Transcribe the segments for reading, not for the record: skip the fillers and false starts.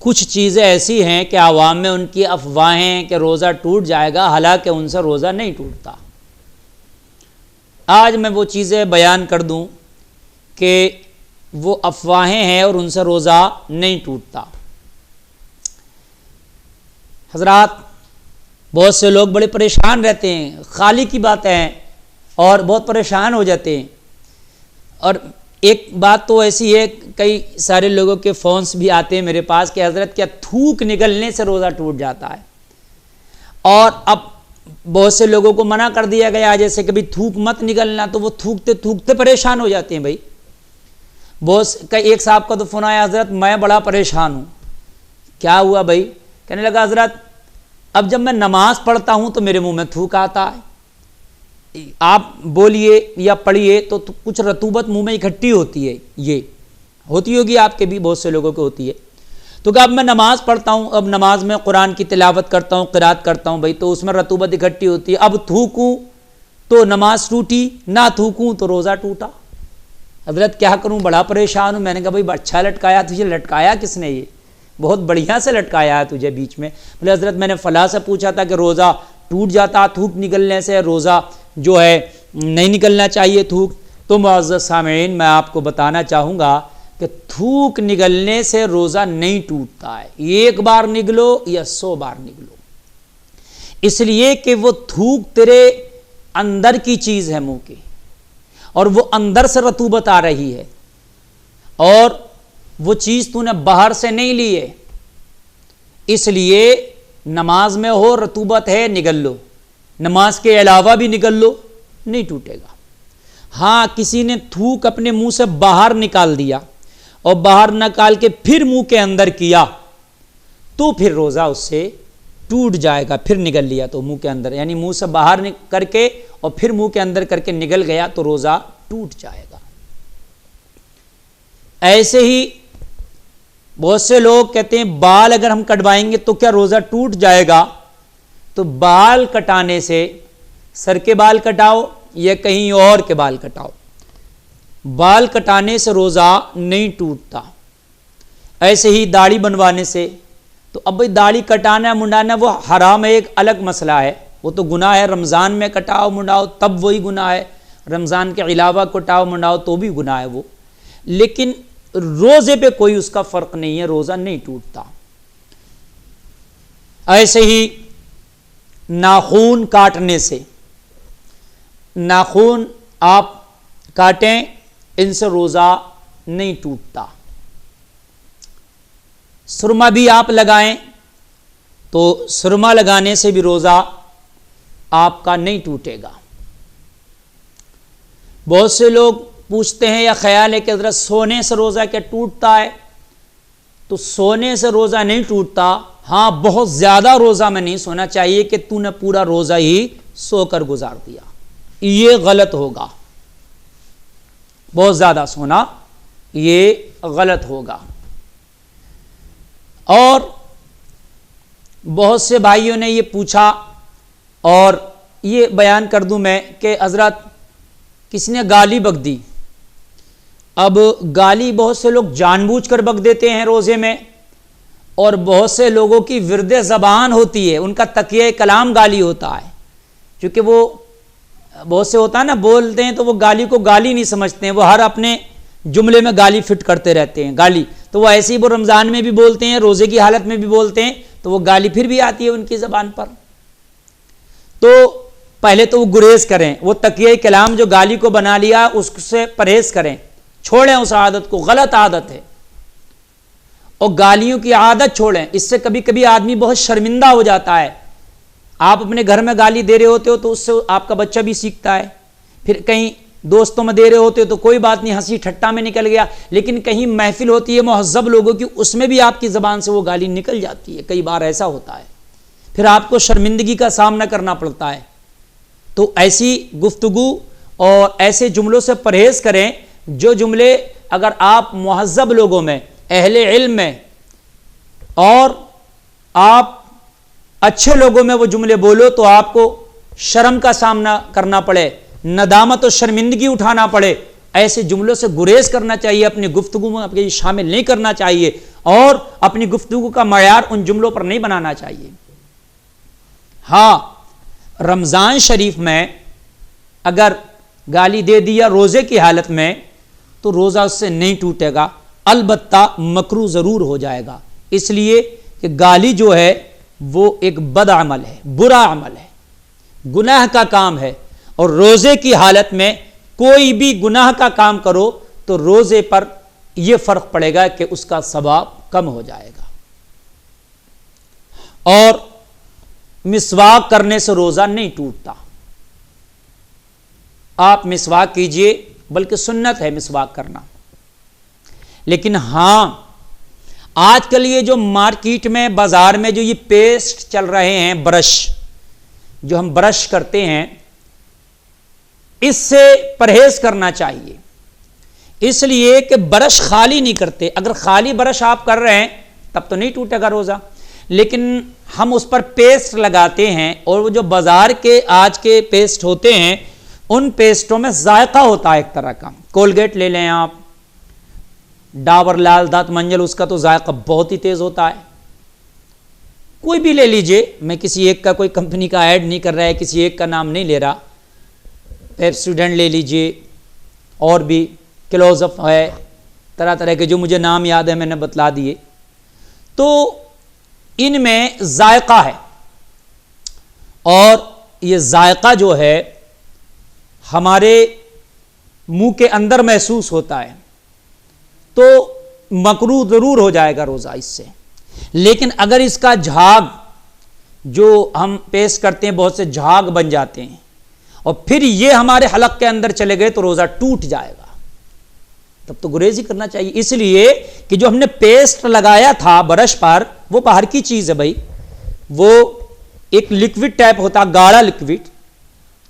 کچھ چیزیں ایسی ہیں کہ عوام میں ان کی افواہیں کہ روزہ ٹوٹ جائے گا، حالانکہ ان سے روزہ نہیں ٹوٹتا۔ آج میں وہ چیزیں بیان کر دوں کہ وہ افواہیں ہیں اور ان سے روزہ نہیں ٹوٹتا۔ حضرات، بہت سے لوگ بڑے پریشان رہتے ہیں، خالی کی باتیں ہیں اور بہت پریشان ہو جاتے ہیں۔ اور ایک بات تو ایسی ہے، کئی سارے لوگوں کے فونز بھی آتے ہیں میرے پاس کہ حضرت کیا تھوک نکلنے سے روزہ ٹوٹ جاتا ہے؟ اور اب بہت سے لوگوں کو منع کر دیا گیا جیسے کہ بھی تھوک مت نکلنا، تو وہ تھوکتے تھوکتے پریشان ہو جاتے ہیں۔ بھائی ایک صاحب کا تو فون آیا، حضرت میں بڑا پریشان ہوں۔ کیا ہوا بھائی؟ کہنے لگا حضرت اب جب میں نماز پڑھتا ہوں تو میرے منہ میں تھوک آتا ہے، آپ بولیے یا پڑھیے تو کچھ رطوبت منہ میں اکٹھی ہوتی ہے، یہ ہوتی ہوگی آپ کے بھی، بہت سے لوگوں کو ہوتی ہے۔ تو کہ اب میں نماز پڑھتا ہوں، اب نماز میں قرآن کی تلاوت کرتا ہوں، قرات کرتا ہوں بھائی، تو اس میں رطوبت اکٹھی ہوتی ہے، اب تھوکوں تو نماز ٹوٹی، نہ تھوکوں تو روزہ ٹوٹا۔ حضرت کیا کروں، بڑا پریشان ہوں۔ میں نے کہا بھائی اچھا لٹکایا تجھے، لٹکایا کس نے؟ یہ بہت بڑھیا سے لٹکایا ہے تجھے بیچ میں۔ بولے حضرت میں نے فلاں سے پوچھا تھا کہ روزہ ٹوٹ جاتا تھوک نکلنے سے، روزہ جو ہے نہیں نکلنا چاہیے تھوک۔ تو معزز سامعین، میں آپ کو بتانا چاہوں گا کہ تھوک نکلنے سے روزہ نہیں ٹوٹتا ہے، ایک بار نکلو یا 100 بار نکلو، اس لیے کہ وہ تھوک تیرے اندر کی چیز ہے منہ کی، اور وہ اندر سے رطوبت آ رہی ہے، اور وہ چیز تو نے باہر سے نہیں لی ہے، اس لیے نماز میں ہو رطوبت ہے نگل لو، نماز کے علاوہ بھی نگل لو، نہیں ٹوٹے گا۔ ہاں کسی نے تھوک اپنے منہ سے باہر نکال دیا اور باہر نکال کے پھر منہ کے اندر کیا تو پھر روزہ اس سے ٹوٹ جائے گا، پھر نگل لیا تو منہ کے اندر، یعنی منہ سے باہر کر کے اور پھر منہ کے اندر کر کے نگل گیا تو روزہ ٹوٹ جائے گا۔ ایسے ہی بہت سے لوگ کہتے ہیں بال اگر ہم کٹوائیں گے تو کیا روزہ ٹوٹ جائے گا؟ تو بال کٹانے سے، سر کے بال کٹاؤ یا کہیں اور کے بال کٹاؤ، بال کٹانے سے روزہ نہیں ٹوٹتا۔ ایسے ہی داڑھی بنوانے سے، تو اب بھائی داڑھی کٹانا منڈانا وہ حرام ہے، ایک الگ مسئلہ ہے، وہ تو گناہ ہے۔ رمضان میں کٹاؤ منڈاؤ تب وہی گناہ ہے، رمضان کے علاوہ کٹاؤ منڈاؤ تو بھی گناہ ہے وہ، لیکن روزے پہ کوئی اس کا فرق نہیں ہے، روزہ نہیں ٹوٹتا۔ ایسے ہی ناخون کاٹنے سے، ناخون آپ کاٹیں ان سے روزہ نہیں ٹوٹتا۔ سرما بھی آپ لگائیں تو سرما لگانے سے بھی روزہ آپ کا نہیں ٹوٹے گا۔ بہت سے لوگ پوچھتے ہیں یا خیال ہے کہ حضرت سونے سے روزہ کیا ٹوٹتا ہے؟ تو سونے سے روزہ نہیں ٹوٹتا، ہاں بہت زیادہ روزہ میں نہیں سونا چاہیے کہ تو نے پورا روزہ ہی سو کر گزار دیا، یہ غلط ہوگا۔ بہت زیادہ سونا یہ غلط ہوگا۔ اور بہت سے بھائیوں نے یہ پوچھا اور یہ بیان کر دوں میں کہ حضرت کسی نے گالی بک دی، اب گالی بہت سے لوگ جان بوجھ کر بک دیتے ہیں روزے میں، اور بہت سے لوگوں کی ورد زبان ہوتی ہے، ان کا تکیہ کلام گالی ہوتا ہے، کیونکہ وہ بہت سے ہوتا ہے نا بولتے ہیں تو وہ گالی کو گالی نہیں سمجھتے ہیں، وہ ہر اپنے جملے میں گالی فٹ کرتے رہتے ہیں، گالی تو وہ ایسے ہی وہ رمضان میں بھی بولتے ہیں، روزے کی حالت میں بھی بولتے ہیں، تو وہ گالی پھر بھی آتی ہے ان کی زبان پر۔ تو پہلے تو وہ گریز کریں، وہ تکیہ کلام جو گالی کو بنا لیا اس سے پرہیز کریں، چھوڑیں اس عادت کو، غلط عادت ہے، اور گالیوں کی عادت چھوڑیں، اس سے کبھی کبھی آدمی بہت شرمندہ ہو جاتا ہے۔ آپ اپنے گھر میں گالی دے رہے ہوتے ہو تو اس سے آپ کا بچہ بھی سیکھتا ہے، پھر کہیں دوستوں میں دے رہے ہوتے ہو تو کوئی بات نہیں، ہنسی ٹھٹا میں نکل گیا، لیکن کہیں محفل ہوتی ہے مہذب لوگوں کی، اس میں بھی آپ کی زبان سے وہ گالی نکل جاتی ہے، کئی بار ایسا ہوتا ہے، پھر آپ کو شرمندگی کا سامنا کرنا پڑتا ہے۔ تو ایسی گفتگو اور ایسے جملوں سے پرہیز کریں، جو جملے اگر آپ مہذب لوگوں میں، اہل علم میں اور آپ اچھے لوگوں میں وہ جملے بولو تو آپ کو شرم کا سامنا کرنا پڑے، ندامت و شرمندگی اٹھانا پڑے، ایسے جملوں سے گریز کرنا چاہیے، اپنی گفتگو میں یہ شامل نہیں کرنا چاہیے، اور اپنی گفتگو کا معیار ان جملوں پر نہیں بنانا چاہیے۔ ہاں، رمضان شریف میں اگر گالی دے دیا روزے کی حالت میں تو روزہ اس سے نہیں ٹوٹے گا، البتہ مکروہ ضرور ہو جائے گا، اس لیے کہ گالی جو ہے وہ ایک بد عمل ہے، برا عمل ہے، گناہ کا کام ہے، اور روزے کی حالت میں کوئی بھی گناہ کا کام کرو تو روزے پر یہ فرق پڑے گا کہ اس کا ثواب کم ہو جائے گا۔ اور مسواک کرنے سے روزہ نہیں ٹوٹتا، آپ مسواک کیجئے، بلکہ سنت ہے مسواک کرنا، لیکن ہاں آج کل یہ جو مارکیٹ میں بازار میں جو یہ پیسٹ چل رہے ہیں، برش جو ہم برش کرتے ہیں، اس سے پرہیز کرنا چاہیے، اس لیے کہ برش خالی نہیں کرتے، اگر خالی برش آپ کر رہے ہیں تب تو نہیں ٹوٹے گا روزہ، لیکن ہم اس پر پیسٹ لگاتے ہیں، اور وہ جو بازار کے آج کے پیسٹ ہوتے ہیں ان پیسٹوں میں ذائقہ ہوتا ہے ایک طرح کا، کولگیٹ لے لیں آپ، ڈابر لال دانت منجن، اس کا تو ذائقہ بہت ہی تیز ہوتا ہے، کوئی بھی لے لیجئے، میں کسی ایک کا کوئی کمپنی کا ایڈ نہیں کر رہا ہے، کسی ایک کا نام نہیں لے رہا، پیپسوڈینٹ لے لیجئے، اور بھی کلوز اپ ہے، طرح طرح کے جو مجھے نام یاد ہے میں نے بتلا دیے، تو ان میں ذائقہ ہے، اور یہ ذائقہ جو ہے ہمارے منہ کے اندر محسوس ہوتا ہے، تو مکروہ ضرور ہو جائے گا روزہ اس سے، لیکن اگر اس کا جھاگ جو ہم پیش کرتے ہیں بہت سے جھاگ بن جاتے ہیں اور پھر یہ ہمارے حلق کے اندر چلے گئے تو روزہ ٹوٹ جائے گا، تب تو گریز ہی کرنا چاہیے، اس لیے کہ جو ہم نے پیسٹ لگایا تھا برش پر وہ باہر کی چیز ہے بھائی، وہ ایک لکوڈ ٹائپ ہوتا، گاڑھا لکوڈ،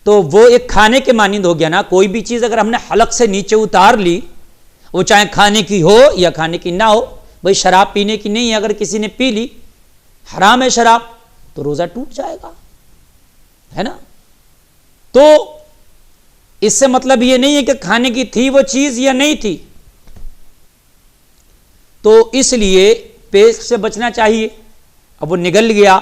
تو وہ ایک کھانے کے مانند ہو گیا نا، کوئی بھی چیز اگر ہم نے حلق سے نیچے اتار لی، وہ چاہے کھانے کی ہو یا کھانے کی نہ ہو، بھائی شراب پینے کی نہیں ہے، اگر کسی نے پی لی، حرام ہے شراب، تو روزہ ٹوٹ جائے گا، ہے نا؟ تو اس سے مطلب یہ نہیں ہے کہ کھانے کی تھی وہ چیز یا نہیں تھی، تو اس لیے پیسٹ سے بچنا چاہیے، اب وہ نگل گیا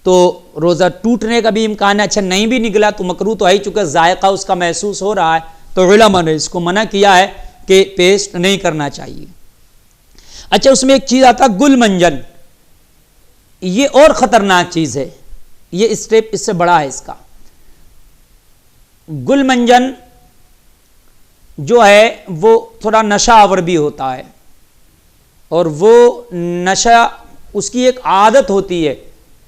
تو روزہ ٹوٹنے کا بھی امکان ہے، اچھا نہیں بھی نگلا تو مکروہ تو ہے ہی، چونکہ ذائقہ اس کا محسوس ہو رہا ہے، تو علماء نے اس کو منع کیا ہے کہ پیسٹ نہیں کرنا چاہیے۔ اچھا، اس میں ایک چیز آتا گل منجن، یہ اور خطرناک چیز ہے، یہ اسٹیپ اس سے بڑا ہے اس کا۔ گل منجن جو ہے وہ تھوڑا نشہ آور بھی ہوتا ہے، اور وہ نشہ اس کی ایک عادت ہوتی ہے،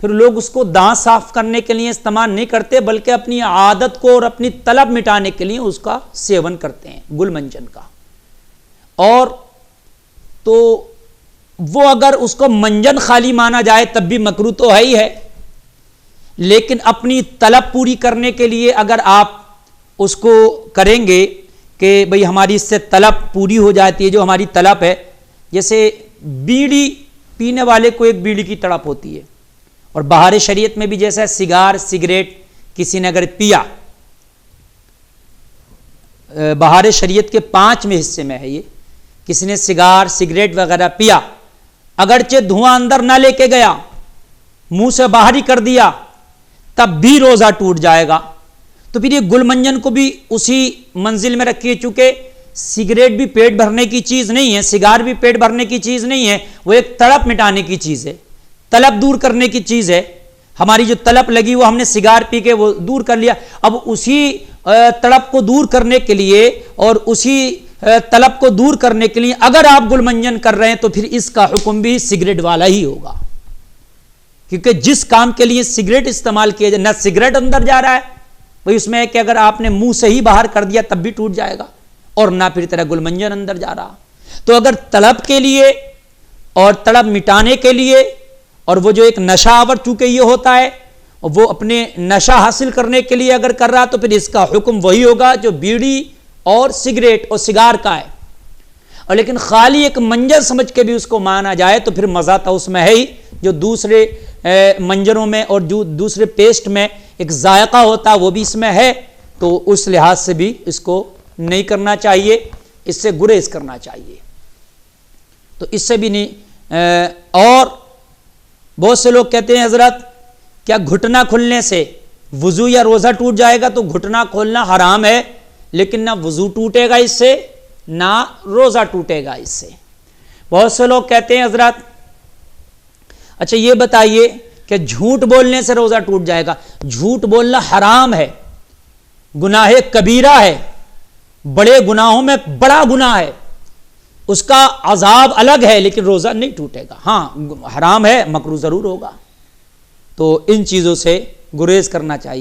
پھر لوگ اس کو دانت صاف کرنے کے لیے استعمال نہیں کرتے بلکہ اپنی عادت کو اور اپنی طلب مٹانے کے لیے اس کا سیون کرتے ہیں، گل منجن کا۔ اور تو وہ اگر اس کو منجن خالی مانا جائے تب بھی مکروہ تو ہے ہی ہے، لیکن اپنی طلب پوری کرنے کے لیے اگر آپ اس کو کریں گے کہ بھئی ہماری اس سے طلب پوری ہو جاتی ہے، جو ہماری طلب ہے، جیسے بیڑی پینے والے کو ایک بیڑی کی تڑپ ہوتی ہے، اور بہار شریعت میں بھی جیسا سگار سگریٹ کسی نے اگر پیا، بہار شریعت کے 5 حصے میں ہے یہ، کسی نے سگار سگریٹ وغیرہ پیا، اگرچہ دھواں اندر نہ لے کے گیا، منہ سے باہر ہی کر دیا، تب بھی روزہ ٹوٹ جائے گا۔ تو پھر یہ گل منجن کو بھی اسی منزل میں رکھیے، چونکہ سگریٹ بھی پیٹ بھرنے کی چیز نہیں ہے، سگار بھی پیٹ بھرنے کی چیز نہیں ہے، وہ ایک تڑپ مٹانے کی چیز ہے، طلب دور کرنے کی چیز ہے، ہماری جو طلب لگی وہ ہم نے سگار پی کے وہ دور کر لیا، اب اسی طلب کو دور کرنے کے لیے اور اسی طلب کو دور کرنے کے لیے اگر آپ گل منجن کر رہے ہیں تو پھر اس کا حکم بھی سگریٹ والا ہی ہوگا، کیونکہ جس کام کے لیے سگریٹ استعمال کیا جائے، نہ سگریٹ اندر جا رہا ہے، وہی اس میں ہے کہ اگر آپ نے منہ سے ہی باہر کر دیا تب بھی ٹوٹ جائے گا، اور نہ پھر طرح گل منجن اندر جا رہا۔ تو اگر طلب کے لیے اور طلب مٹانے کے لیے، اور وہ جو ایک نشہ آور چونکہ یہ ہوتا ہے، وہ اپنے نشہ حاصل کرنے کے لیے اگر کر رہا تو پھر اس کا حکم وہی ہوگا جو بیڑی اور سگریٹ اور سگار کا ہے، اور لیکن خالی ایک منجر سمجھ کے بھی اس کو مانا جائے تو پھر مزہ تو اس میں ہے ہی، جو دوسرے منجروں میں اور جو دوسرے پیسٹ میں ایک ذائقہ ہوتا وہ بھی اس میں ہے، تو اس لحاظ سے بھی اس کو نہیں کرنا چاہیے، اس سے گریز کرنا چاہیے، تو اس سے بھی نہیں۔ اور بہت سے لوگ کہتے ہیں حضرت کیا گھٹنا کھلنے سے وضو یا روزہ ٹوٹ جائے گا؟ تو گھٹنا کھولنا حرام ہے، لیکن نہ وضو ٹوٹے گا اس سے نہ روزہ ٹوٹے گا اس سے۔ بہت سے لوگ کہتے ہیں حضرت اچھا یہ بتائیے کہ جھوٹ بولنے سے روزہ ٹوٹ جائے گا؟ جھوٹ بولنا حرام ہے، گناہ کبیرہ ہے، بڑے گناہوں میں بڑا گناہ ہے، اس کا عذاب الگ ہے، لیکن روزہ نہیں ٹوٹے گا۔ ہاں حرام ہے، مکروہ ضرور ہوگا، تو ان چیزوں سے گریز کرنا چاہیے۔